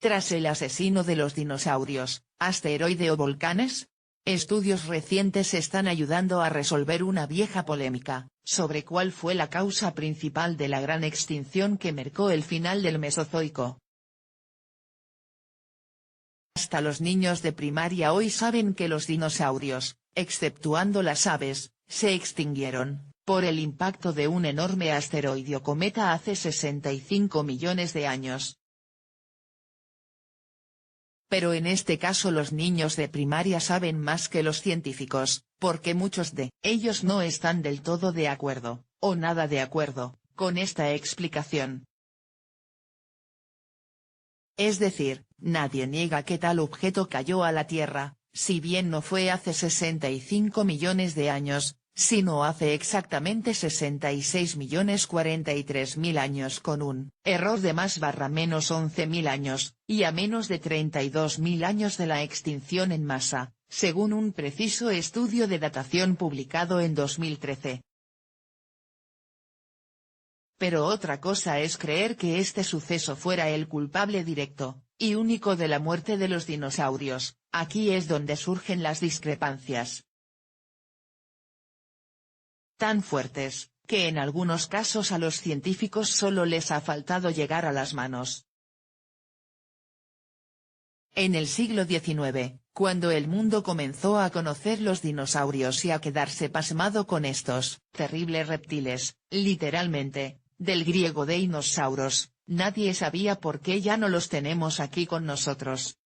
tras el asesino de los dinosaurios, asteroide o volcanes? Estudios recientes están ayudando a resolver una vieja polémica, sobre cuál fue la causa principal de la gran extinción que marcó el final del Mesozoico. Hasta los niños de primaria hoy saben que los dinosaurios, exceptuando las aves, se extinguieron, por el impacto de un enorme asteroide o cometa hace 65 millones de años. Pero en este caso los niños de primaria saben más que los científicos, porque muchos de ellos no están del todo de acuerdo, o nada de acuerdo, con esta explicación. Es decir, nadie niega que tal objeto cayó a la Tierra, si bien no fue hace 65 millones de años, sino hace exactamente 66.043.000 años con un error de +/- 11.000 años, y a menos de 32.000 años de la extinción en masa, según un preciso estudio de datación publicado en 2013. Pero otra cosa es creer que este suceso fuera el culpable directo, y único de la muerte de los dinosaurios. Aquí es donde surgen las discrepancias. Tan fuertes, que en algunos casos a los científicos solo les ha faltado llegar a las manos. En el siglo XIX, cuando el mundo comenzó a conocer los dinosaurios y a quedarse pasmado con estos terribles reptiles, literalmente, del griego deinosauros, nadie sabía por qué ya no los tenemos aquí con nosotros.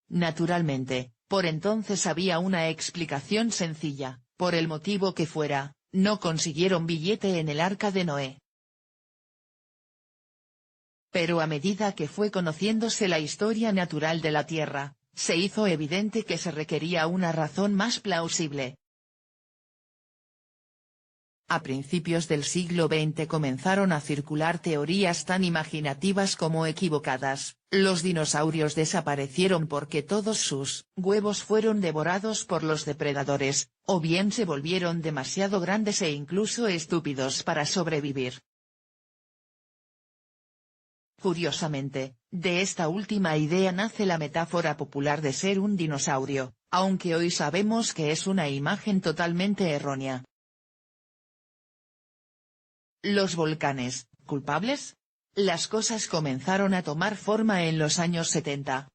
Naturalmente, por entonces había una explicación sencilla, por el motivo que fuera, no consiguieron billete en el Arca de Noé. Pero a medida que fue conociéndose la historia natural de la Tierra, se hizo evidente que se requería una razón más plausible. A principios del siglo XX comenzaron a circular teorías tan imaginativas como equivocadas. Los dinosaurios desaparecieron porque todos sus huevos fueron devorados por los depredadores, o bien se volvieron demasiado grandes e incluso estúpidos para sobrevivir. Curiosamente, de esta última idea nace la metáfora popular de ser un dinosaurio, aunque hoy sabemos que es una imagen totalmente errónea. ¿Los volcanes, culpables? Las cosas comenzaron a tomar forma en los años 70.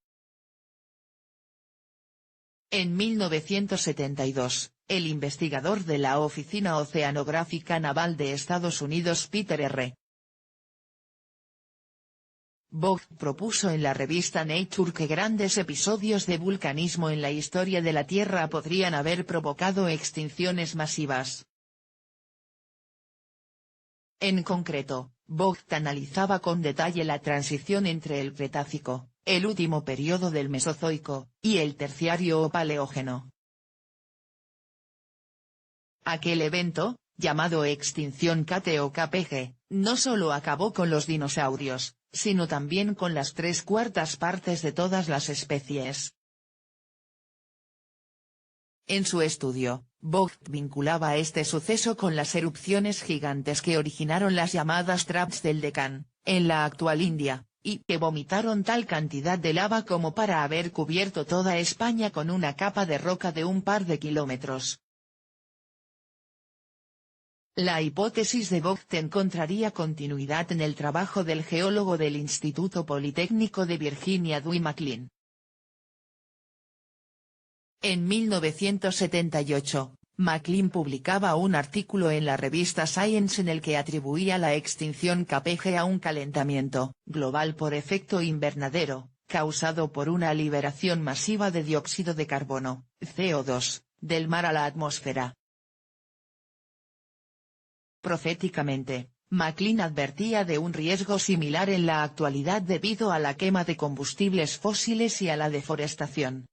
En 1972, el investigador de la Oficina Oceanográfica Naval de Estados Unidos Peter R. Vogt propuso en la revista Nature que grandes episodios de vulcanismo en la historia de la Tierra podrían haber provocado extinciones masivas. En concreto, Vogt analizaba con detalle la transición entre el Cretácico, el último periodo del Mesozoico, y el Terciario o Paleógeno. Aquel evento, llamado extinción Kate o KPG, no solo acabó con los dinosaurios, sino también con las 3/4 partes de todas las especies. En su estudio, Vogt vinculaba este suceso con las erupciones gigantes que originaron las llamadas traps del Deccan, en la actual India, y que vomitaron tal cantidad de lava como para haber cubierto toda España con una capa de roca de un par de kilómetros. La hipótesis de Vogt encontraría continuidad en el trabajo del geólogo del Instituto Politécnico de Virginia Dewey McClean. En 1978, McClean publicaba un artículo en la revista Science en el que atribuía la extinción KPG a un calentamiento global por efecto invernadero, causado por una liberación masiva de dióxido de carbono, CO2, del mar a la atmósfera. Proféticamente, McClean advertía de un riesgo similar en la actualidad debido a la quema de combustibles fósiles y a la deforestación.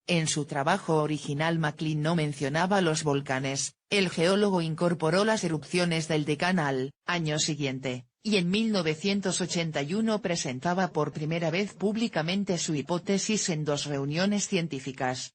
En su trabajo original McClean no mencionaba los volcanes, el geólogo incorporó las erupciones del Deccan al año siguiente, y en 1981 presentaba por primera vez públicamente su hipótesis en 2 reuniones científicas.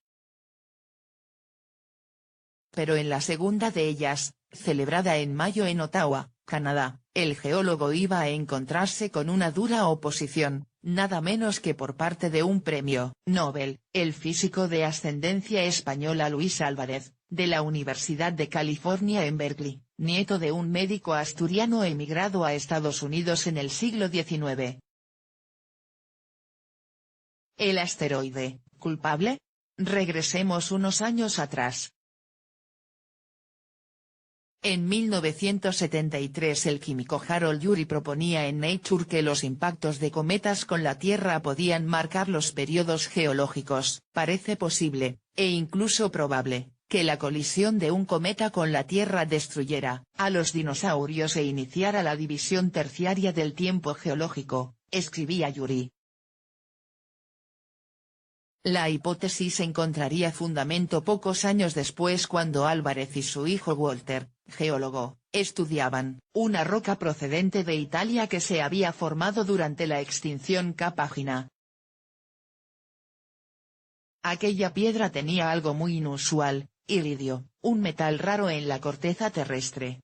pero en la segunda de ellas, celebrada en mayo en Ottawa, Canadá, el geólogo iba a encontrarse con una dura oposición, nada menos que por parte de un premio Nobel, el físico de ascendencia española Luis Álvarez, de la Universidad de California en Berkeley, nieto de un médico asturiano emigrado a Estados Unidos en el siglo XIX. ¿El asteroide, culpable? Regresemos unos años atrás. En 1973 el químico Harold Urey proponía en Nature que los impactos de cometas con la Tierra podían marcar los periodos geológicos. Parece posible, e incluso probable, que la colisión de un cometa con la Tierra destruyera a los dinosaurios e iniciara la división terciaria del tiempo geológico, escribía Urey. La hipótesis encontraría fundamento pocos años después cuando Álvarez y su hijo Walter, geólogo, estudiaban una roca procedente de Italia que se había formado durante la extinción Carpagina. Aquella piedra tenía algo muy inusual, iridio, un metal raro en la corteza terrestre.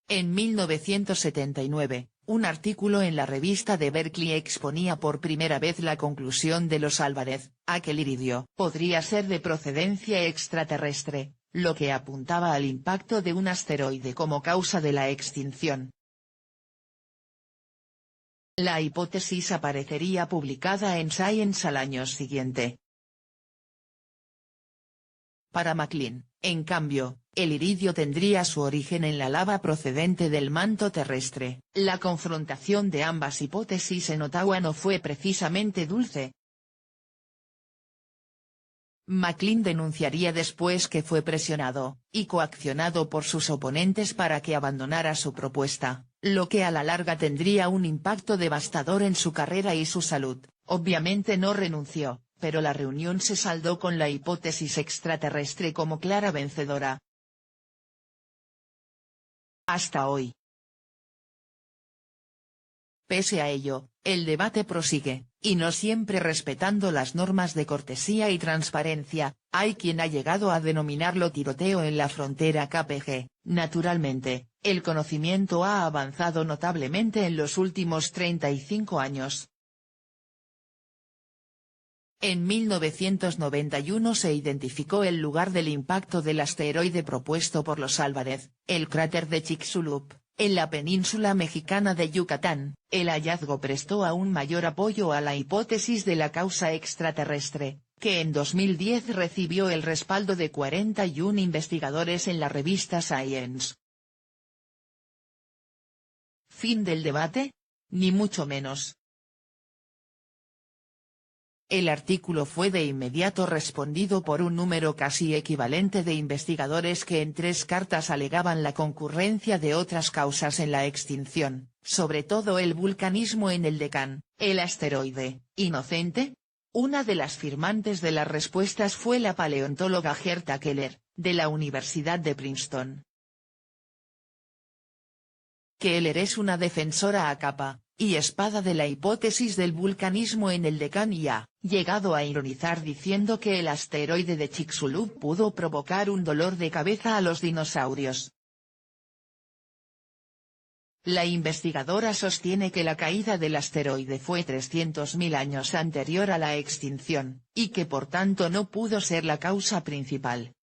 En 1979, un artículo en la revista de Berkeley exponía por primera vez la conclusión de los Álvarez, aquel iridio podría ser de procedencia extraterrestre, lo que apuntaba al impacto de un asteroide como causa de la extinción. La hipótesis aparecería publicada en Science al año siguiente. Para MacLean, en cambio, el iridio tendría su origen en la lava procedente del manto terrestre. La confrontación de ambas hipótesis en Ottawa no fue precisamente dulce. MacLean denunciaría después que fue presionado y coaccionado por sus oponentes para que abandonara su propuesta, lo que a la larga tendría un impacto devastador en su carrera y su salud. Obviamente no renunció, pero la reunión se saldó con la hipótesis extraterrestre como clara vencedora. Hasta hoy. Pese a ello, el debate prosigue, y no siempre respetando las normas de cortesía y transparencia. Hay quien ha llegado a denominarlo tiroteo en la frontera KPG. Naturalmente, el conocimiento ha avanzado notablemente en los últimos 35 años. En 1991 se identificó el lugar del impacto del asteroide propuesto por los Álvarez, el cráter de Chicxulub, en la península mexicana de Yucatán. El hallazgo prestó aún mayor apoyo a la hipótesis de la causa extraterrestre, que en 2010 recibió el respaldo de 41 investigadores en la revista Science. ¿Fin del debate? Ni mucho menos. El artículo fue de inmediato respondido por un número casi equivalente de investigadores que en 3 cartas alegaban la concurrencia de otras causas en la extinción, sobre todo el vulcanismo en el Deccan. ¿El asteroide, inocente? Una de las firmantes de las respuestas fue la paleontóloga Gerta Keller, de la Universidad de Princeton. Keller es una defensora a capa y espada de la hipótesis del vulcanismo en el Deccan y ha llegado a ironizar diciendo que el asteroide de Chicxulub pudo provocar un dolor de cabeza a los dinosaurios. La investigadora sostiene que la caída del asteroide fue 300.000 años anterior a la extinción, y que por tanto no pudo ser la causa principal.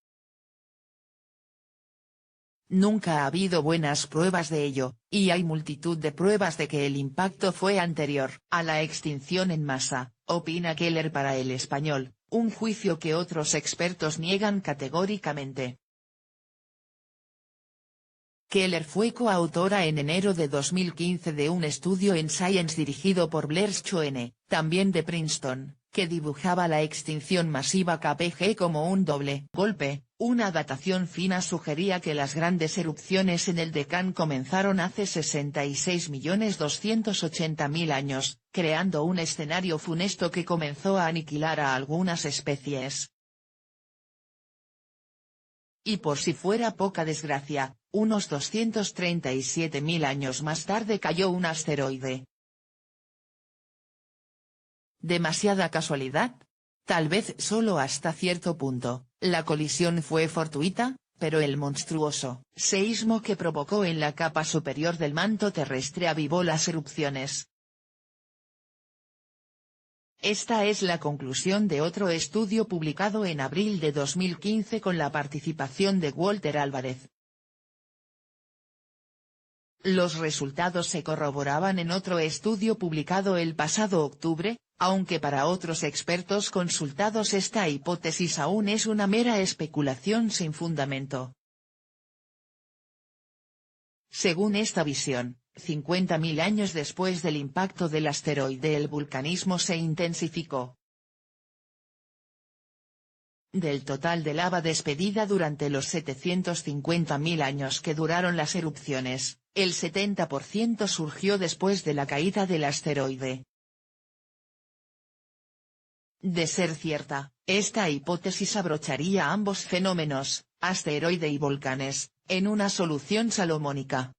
Nunca ha habido buenas pruebas de ello, y hay multitud de pruebas de que el impacto fue anterior a la extinción en masa, opina Keller para El Español, un juicio que otros expertos niegan categóricamente. Keller fue coautora en enero de 2015 de un estudio en Science dirigido por Blair Schoene, también de Princeton, que dibujaba la extinción masiva KPG como un doble golpe. Una datación fina sugería que las grandes erupciones en el Deccan comenzaron hace 66.280.000 años, creando un escenario funesto que comenzó a aniquilar a algunas especies. Y por si fuera poca desgracia, unos 237.000 años más tarde cayó un asteroide. ¿Demasiada casualidad? Tal vez solo hasta cierto punto, La colisión fue fortuita, pero el monstruoso seísmo que provocó en la capa superior del manto terrestre avivó las erupciones. Esta es la conclusión de otro estudio publicado en abril de 2015 con la participación de Walter Álvarez. Los resultados se corroboraban en otro estudio publicado el pasado octubre, aunque para otros expertos consultados esta hipótesis aún es una mera especulación sin fundamento. Según esta visión, 50.000 años después del impacto del asteroide el vulcanismo se intensificó. Del total de lava despedida durante los 750.000 años que duraron las erupciones, el 70% surgió después de la caída del asteroide. De ser cierta, esta hipótesis abrocharía ambos fenómenos, asteroide y volcanes, en una solución salomónica.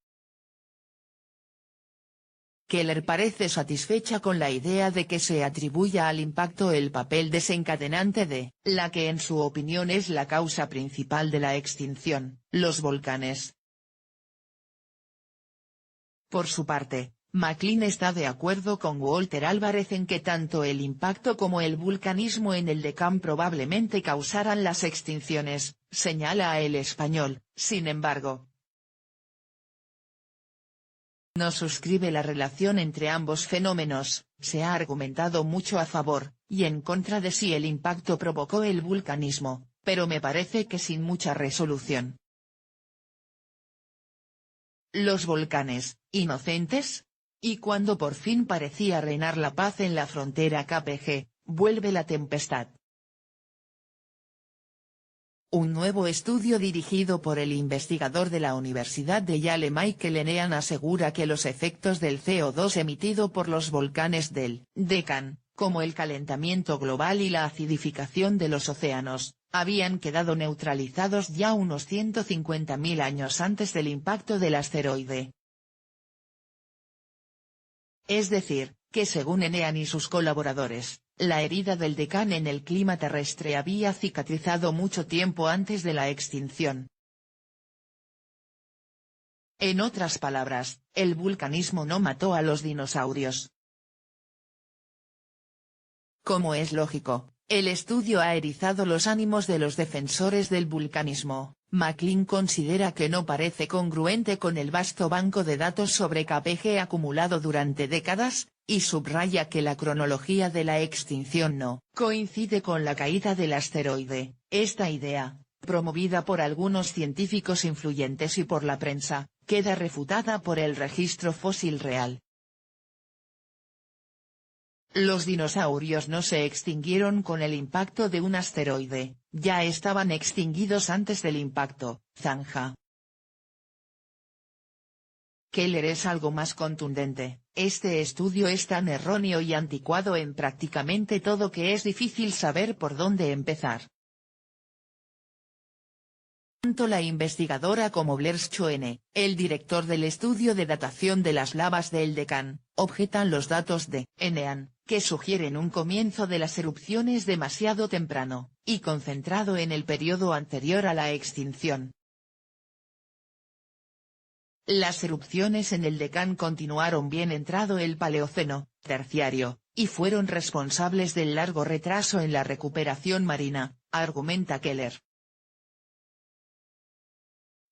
Keller parece satisfecha con la idea de que se atribuya al impacto el papel desencadenante de, la que en su opinión es la causa principal de la extinción, los volcanes. Por su parte, MacLean está de acuerdo con Walter Álvarez en que tanto el impacto como el vulcanismo en el Deccan probablemente causaran las extinciones, señala a El Español, sin embargo. No suscribe la relación entre ambos fenómenos. Se ha argumentado mucho a favor, y en contra de si el impacto provocó el vulcanismo, pero me parece que sin mucha resolución. Los volcanes, inocentes. Y cuando por fin parecía reinar la paz en la frontera KPG, vuelve la tempestad. Un nuevo estudio dirigido por el investigador de la Universidad de Yale Michael Enean asegura que los efectos del CO2 emitido por los volcanes del Deccan, como el calentamiento global y la acidificación de los océanos, habían quedado neutralizados ya unos 150.000 años antes del impacto del asteroide. Es decir, que según Enean y sus colaboradores, la herida del Deccan en el clima terrestre había cicatrizado mucho tiempo antes de la extinción. En otras palabras, el vulcanismo no mató a los dinosaurios. Como es lógico, el estudio ha erizado los ánimos de los defensores del vulcanismo. MacLean considera que no parece congruente con el vasto banco de datos sobre KPG acumulado durante décadas, y subraya que la cronología de la extinción no coincide con la caída del asteroide. Esta idea, promovida por algunos científicos influyentes y por la prensa, queda refutada por el registro fósil real. Los dinosaurios no se extinguieron con el impacto de un asteroide, ya estaban extinguidos antes del impacto, zanja. Keller es algo más contundente: este estudio es tan erróneo y anticuado en prácticamente todo que es difícil saber por dónde empezar. Tanto la investigadora como Blair Schoene, el director del estudio de datación de las lavas del Deccan, objetan los datos de Enean, que sugieren un comienzo de las erupciones demasiado temprano, y concentrado en el periodo anterior a la extinción. Las erupciones en el Deccan continuaron bien entrado el Paleoceno terciario, y fueron responsables del largo retraso en la recuperación marina, argumenta Keller.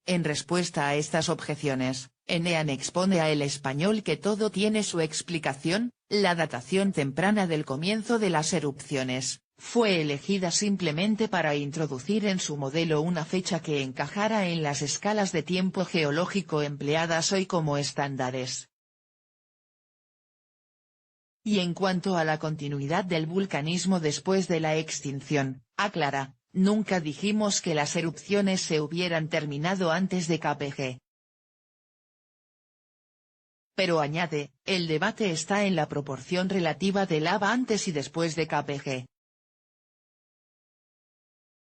En respuesta a estas objeciones, Enean expone a El Español que todo tiene su explicación: la datación temprana del comienzo de las erupciones fue elegida simplemente para introducir en su modelo una fecha que encajara en las escalas de tiempo geológico empleadas hoy como estándares. Y en cuanto a la continuidad del vulcanismo después de la extinción, aclara: nunca dijimos que las erupciones se hubieran terminado antes de KPG. Pero añade, el debate está en la proporción relativa de lava antes y después de KPG.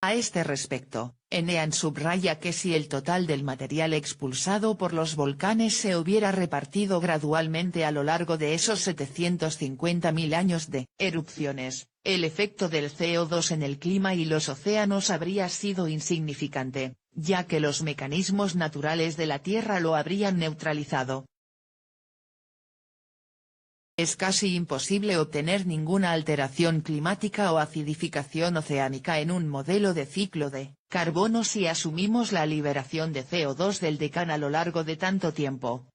A este respecto, Enean subraya que si el total del material expulsado por los volcanes se hubiera repartido gradualmente a lo largo de esos 750.000 años de erupciones, el efecto del CO2 en el clima y los océanos habría sido insignificante, ya que los mecanismos naturales de la Tierra lo habrían neutralizado. Es casi imposible obtener ninguna alteración climática o acidificación oceánica en un modelo de ciclo de carbono si asumimos la liberación de CO2 del Deccan a lo largo de tanto tiempo.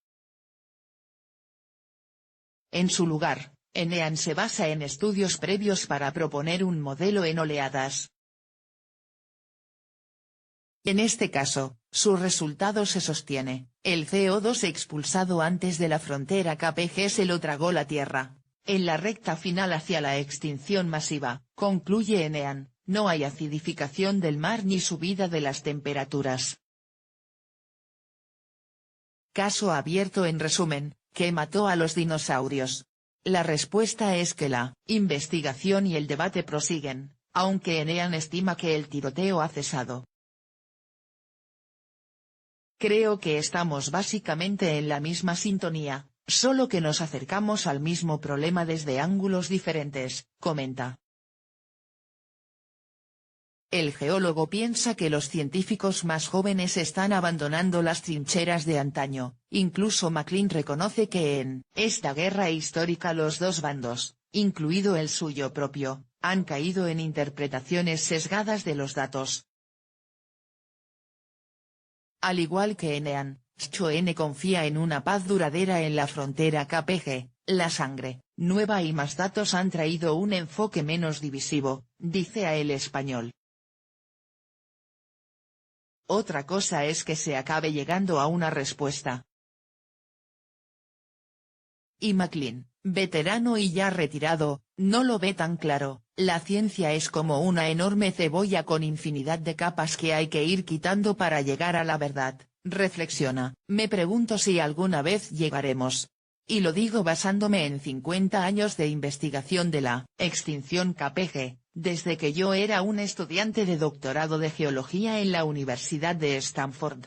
En su lugar, Enean se basa en estudios previos para proponer un modelo en oleadas. En este caso, su resultado se sostiene: el CO2 expulsado antes de la frontera KPG se lo tragó la Tierra. En la recta final hacia la extinción masiva, concluye Enean, no hay acidificación del mar ni subida de las temperaturas. Caso abierto. En resumen, ¿qué mató a los dinosaurios? La respuesta es que la investigación y el debate prosiguen, aunque Enean estima que el tiroteo ha cesado. Creo que estamos básicamente en la misma sintonía, solo que nos acercamos al mismo problema desde ángulos diferentes, comenta. El geólogo piensa que los científicos más jóvenes están abandonando las trincheras de antaño. Incluso McLean reconoce que en esta guerra histórica los dos bandos, incluido el suyo propio, han caído en interpretaciones sesgadas de los datos. Al igual que Enean, Schoen confía en una paz duradera en la frontera KPG. La sangre, nueva y más datos han traído un enfoque menos divisivo, dice a El Español. Otra cosa es que se acabe llegando a una respuesta. Y McLean, veterano y ya retirado, no lo ve tan claro. La ciencia es como una enorme cebolla con infinidad de capas que hay que ir quitando para llegar a la verdad, reflexiona. Me pregunto si alguna vez llegaremos. Y lo digo basándome en 50 años de investigación de la extinción KPG, desde que yo era un estudiante de doctorado de geología en la Universidad de Stanford.